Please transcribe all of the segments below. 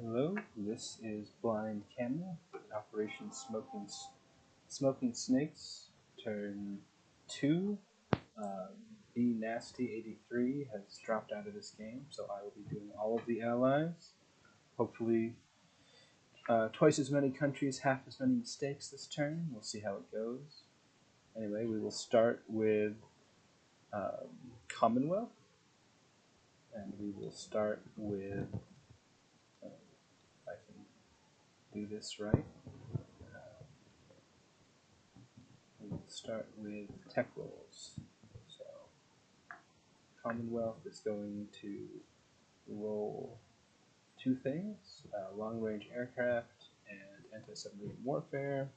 Hello, this is BlindCamel, Operation Smoking Snakes, turn 2. B Nasty 83 has dropped out of this game, so I will be doing all of the allies. Hopefully, twice as many countries, half as many mistakes this turn. We'll see how it goes. Anyway, we will start with Commonwealth, and we will start with. If I can do this right. We'll start with tech rolls. So, Commonwealth is going to roll two things, long-range aircraft and anti-submarine warfare.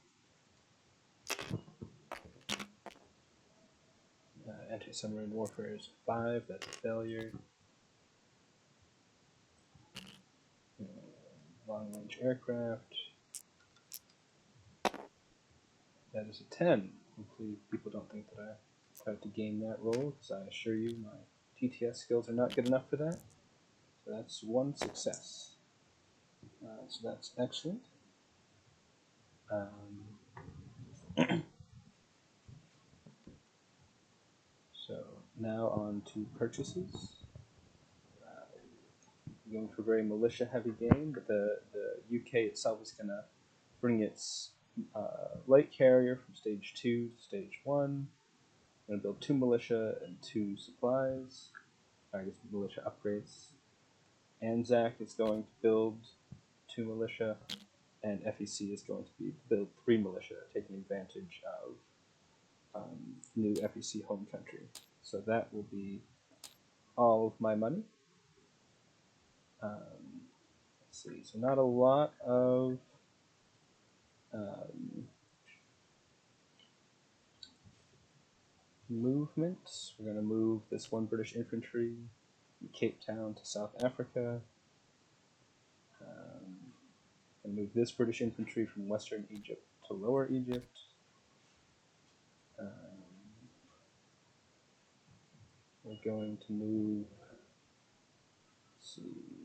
Anti-submarine warfare is 5, that's a failure. Long-range aircraft, that is a 10. Hopefully people don't think that I tried to game that roll, because I assure you my TTS skills are not good enough for that. So that's one success. So that's excellent. So now on to purchases. Going for a very militia-heavy game, but the UK itself is going to bring its light carrier from stage 2 to stage 1. I'm going to build 2 militia and 2 supplies. I guess militia upgrades. Anzac is going to build 2 militia, and FEC is going to build 3 militia, taking advantage of new FEC home country. So that will be all of my money. Let's see, so not a lot of movement. We're going to move this 1 British infantry from Cape Town to South Africa. And move this British infantry from Western Egypt to Lower Egypt. We're going to move, let's see,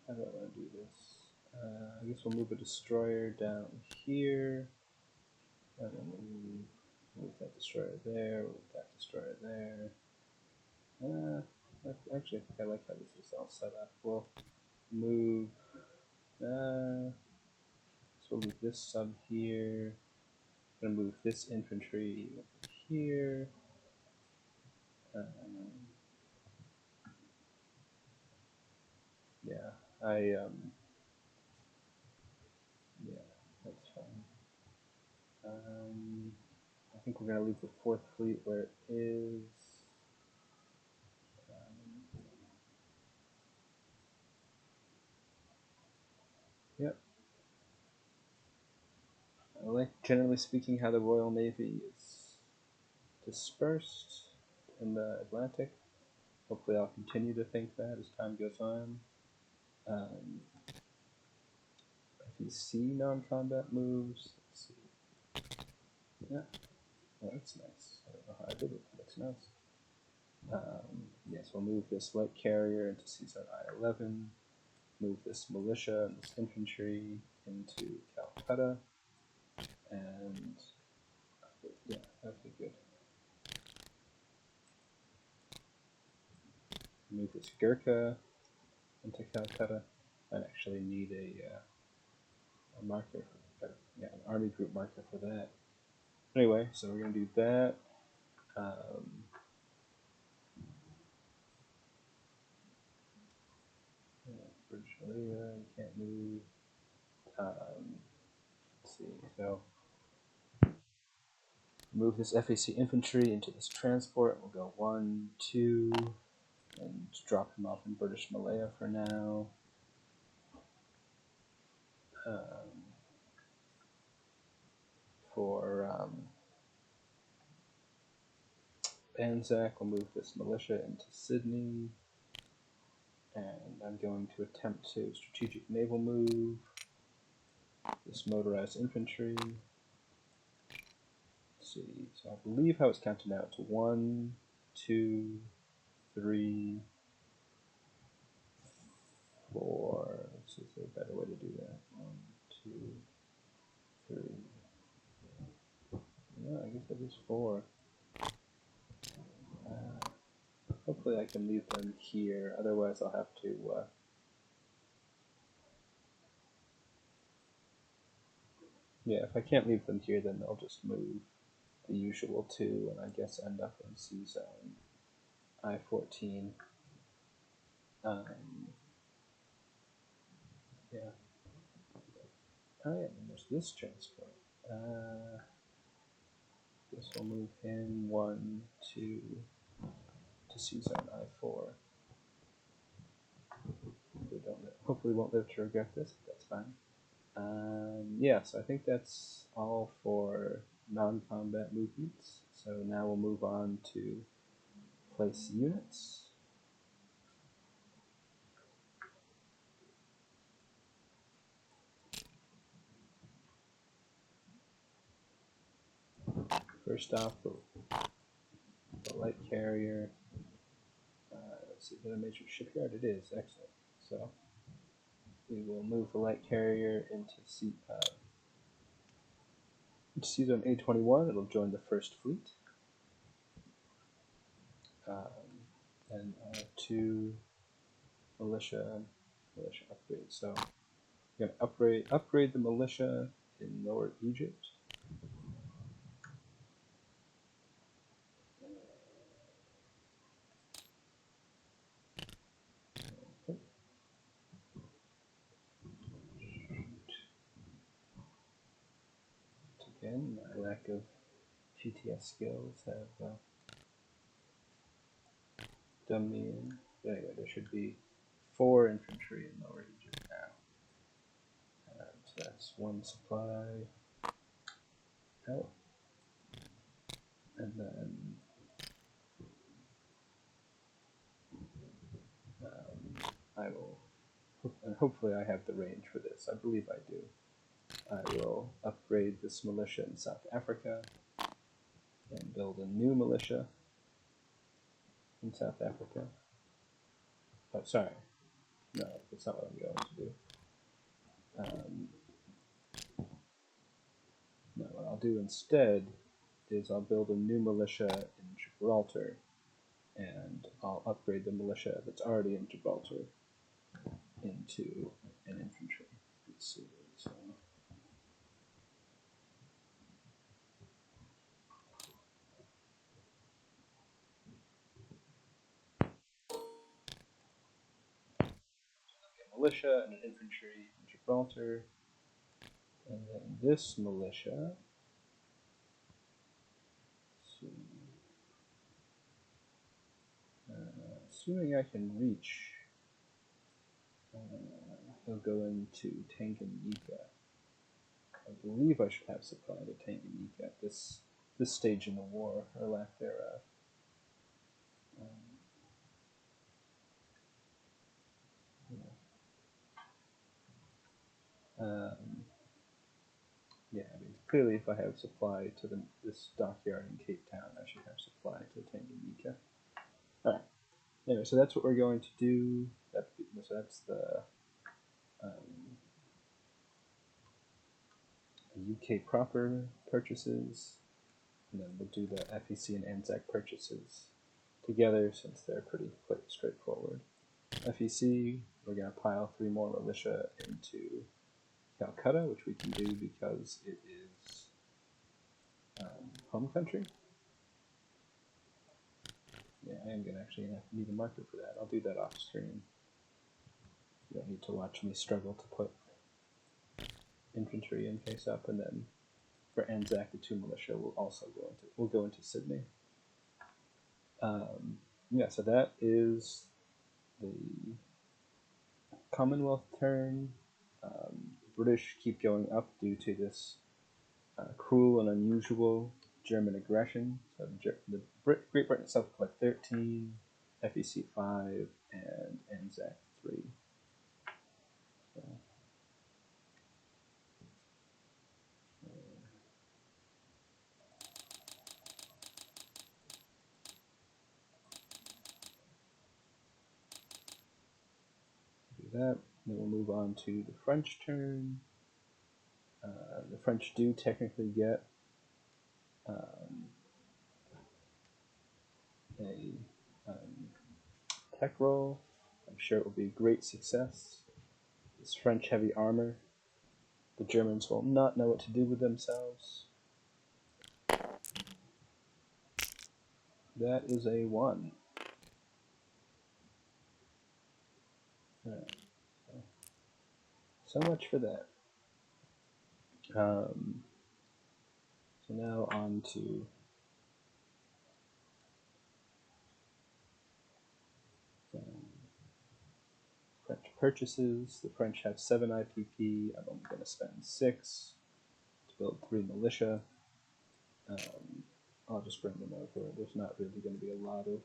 how do I want to do this? I guess we'll move a destroyer down here, and then move that destroyer there, move that destroyer there. Actually, I think I like how this is all set up. We'll move, so we'll move this sub here. I'm gonna move this infantry here. Yeah, yeah, that's fine. I think we're gonna leave the 4th fleet where it is. Yep. I like, generally speaking, how the Royal Navy is dispersed in the Atlantic. Hopefully I'll continue to think that as time goes on. FEC non-combat moves. Let's see. Yeah. Oh, that's nice. I don't know how I did it, but that's nice. Yes, we'll move this light carrier into CSAR I-11. Move this militia and this infantry into Calcutta. And yeah, that'd be good. Move this Gurkha into Calcutta. I actually need a marker, an army group marker for that. Anyway, so we're gonna do that. British Malaya, you can't move. Let's see, so move this FAC infantry into this transport. We'll go 1, 2, and drop him off in British Malaya for now. For Anzac, we'll move this militia into Sydney. And I'm going to attempt to strategic naval move this motorized infantry. Let's see, so I believe how it's counted out to 1, 2, 3, 4, there a better way to do that? 1, 2, 3. No, I guess that is 4. Hopefully I can leave them here, otherwise I'll have to yeah, if I can't leave them here, then they'll just move the usual 2, and I guess end up in C zone I-14. Yeah. Oh yeah, and there's this transport. Guess we'll move him 1, 2 to C zone I-4. Hopefully won't live to regret this, but that's fine. Yeah, so I think that's all for non-combat movements. So now we'll move on to place units. First off, the light carrier. Let's see, is it a major shipyard? It is, excellent. So we will move the light carrier into C zone A21. It'll join the first fleet. And 2 militia upgrades. So we're going to upgrade the militia in Lower Egypt. Again, my lack of GTS skills have done me in. But anyway, there should be 4 infantry in Lower Egypt now. So that's 1 supply out. And then I will, and hopefully I have the range for this. I believe I do. I will upgrade this militia in South Africa and build a new militia in South Africa. Oh, sorry. No, that's not what I'm going to do. No, what I'll do instead is I'll build a new militia in Gibraltar, and I'll upgrade the militia that's already in Gibraltar into an infantry. Let's see. So militia and an infantry in Gibraltar, and then this militia. Assuming I can reach, he'll go into Tanganyika. I believe I should have supply to Tanganyika at this stage in the war, or lack thereof. Yeah, I mean, clearly if I have supply to this dockyard in Cape Town, I should have supply to Tanganyika. Alright, anyway, so that's what we're going to do. So that's the UK proper purchases, and then we'll do the FEC and ANZAC purchases together since they're pretty straightforward. FEC, we're going to pile 3 more militia into Calcutta, which we can do because it is home country. Yeah, I am going to actually need a marker for that. I'll do that off screen. You don't need to watch me struggle to put infantry in face up, and then for Anzac, the 2 militia will also go into Sydney. Yeah, so that is the Commonwealth turn. British keep going up due to this cruel and unusual German aggression. So the Great Britain itself collect 13, FEC 5, and Anzac 3. So, do that. Then we'll move on to the French turn. The French do technically get a tech roll. I'm sure it will be a great success. This French heavy armor. The Germans will not know what to do with themselves. That is a 1. Alright. So much for that. So now on to French purchases. The French have 7 IPP. I'm only going to spend 6 to build 3 militia. I'll just bring them over. There's not really going to be a lot of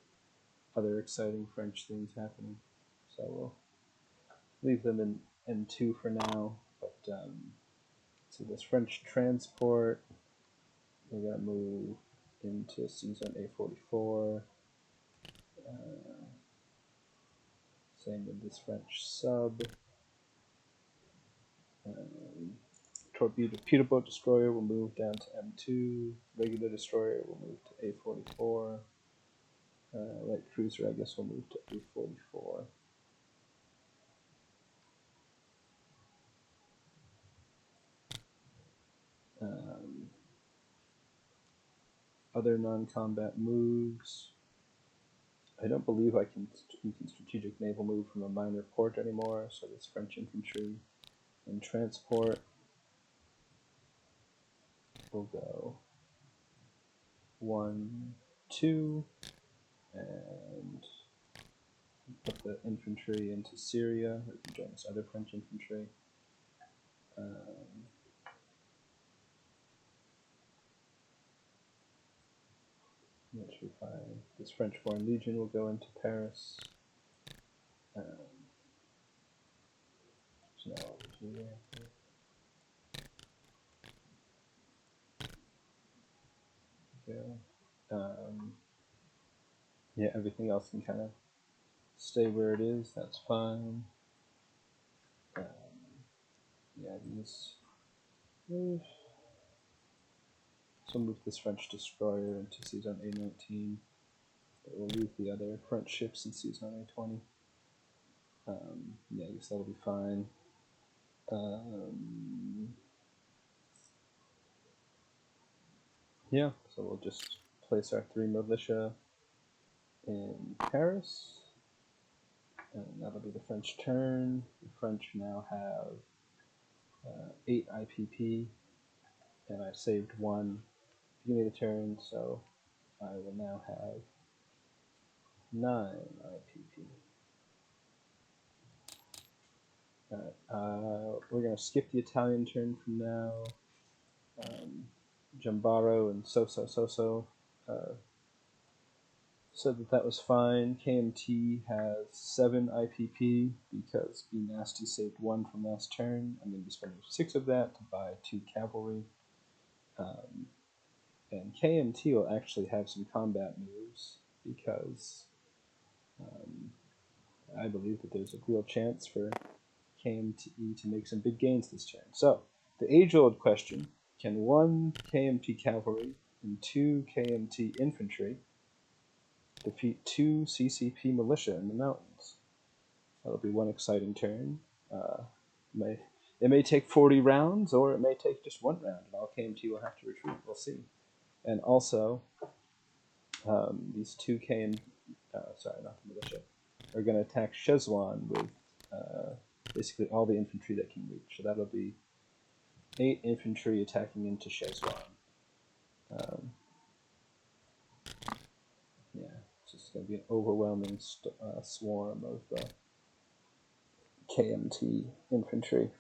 other exciting French things happening, so we'll leave them in N2 for now. But so this French transport, we're going to move into season A44. Same with this French sub. Torpedo boat destroyer will move down to M2. Regular destroyer will move to A44. Light cruiser, I guess, will move to A44. Other non-combat moves. I don't believe you can strategic naval move from a minor port anymore, so this French infantry and transport will go 1, 2, and put the infantry into Syria. We can join this other French infantry. That should be fine. This French Foreign Legion will go into Paris. So now over here. Yeah, everything else can kind of stay where it is. That's fine. Yeah, these. So move this French destroyer into season A19. But we'll leave the other French ships in season A20. Yeah, I guess that'll be fine. Yeah, so we'll just place our 3 militia in Paris. And that'll be the French turn. The French now have 8 IPP. And I saved 1 beginning of the turn, so I will now have 9 IPP. We're going to skip the Italian turn from now. Jambaaro and Sosousosou said that was fine. KMT has 7 IPP because Be Nasty saved 1 from last turn. I'm going to be spending 6 of that to buy 2 cavalry. And KMT will actually have some combat moves because I believe that there's a real chance for KMT to make some big gains this turn. So, the age-old question, can 1 KMT cavalry and 2 KMT infantry defeat 2 CCP militia in the mountains? That'll be one exciting turn. It may take 40 rounds, or it may take just 1 round, and all KMT will have to retreat. We'll see. And also, these 2 sorry, not the militia, are going to attack Szechwan with basically all the infantry that can reach. So that'll be 8 infantry attacking into Szechwan. Yeah, it's just going to be an overwhelming swarm of KMT infantry.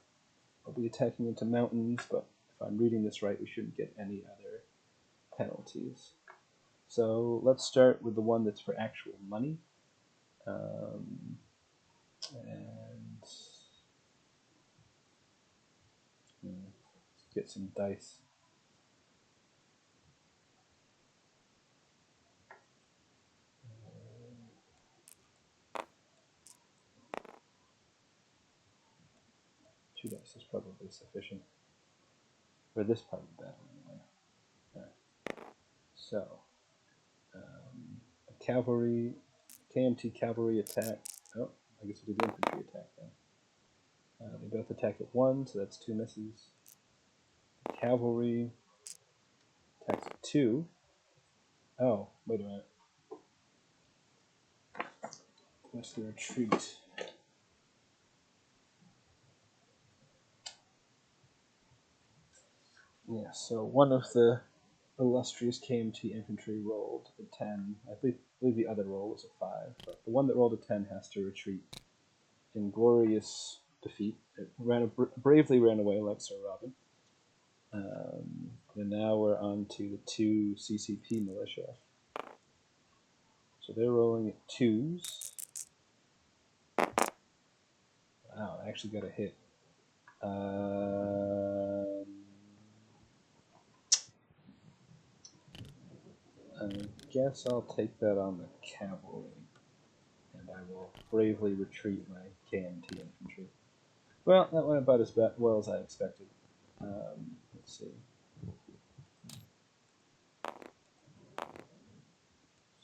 I'll be attacking into mountains, but if I'm reading this right, we shouldn't get any other penalties. So let's start with the one that's for actual money. And let's get some dice. 2 dice is probably sufficient for this part of the battle anyway. Alright. So, a cavalry, KMT cavalry attack. Oh, I guess we did the infantry attack then. They both attack at 1, so that's 2 misses. Cavalry attacks at 2. Oh, wait a minute. What's the retreat? Yeah, so one of the illustrious KMT infantry rolled a 10. I believe the other roll was a 5, but the one that rolled a 10 has to retreat in glorious defeat. It bravely ran away like Sir Robin. And now we're on to the 2 CCP militia. So they're rolling at 2s. Wow, I actually got a hit. I guess I'll take that on the cavalry, and I will bravely retreat my KMT infantry. Well, that went about as well as I expected. Let's see.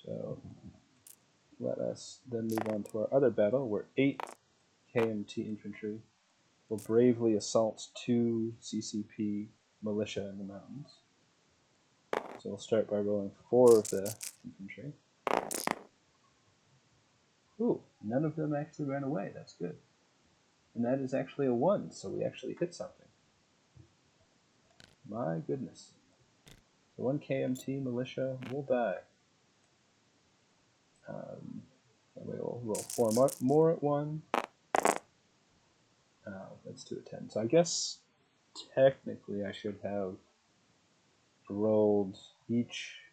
So let us then move on to our other battle, where 8 KMT infantry will bravely assault 2 CCP militia in the mountains. So we'll start by rolling 4 of the infantry. Ooh, none of them actually ran away. That's good. And that is actually a 1, so we actually hit something. My goodness. So 1 KMT militia will die. And we'll roll 4 more at 1. Let's do a 10. So I guess technically I should have rolled each,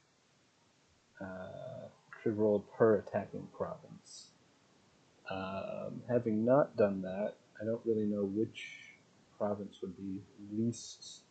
should roll per attacking province. Having not done that, I don't really know which province would be least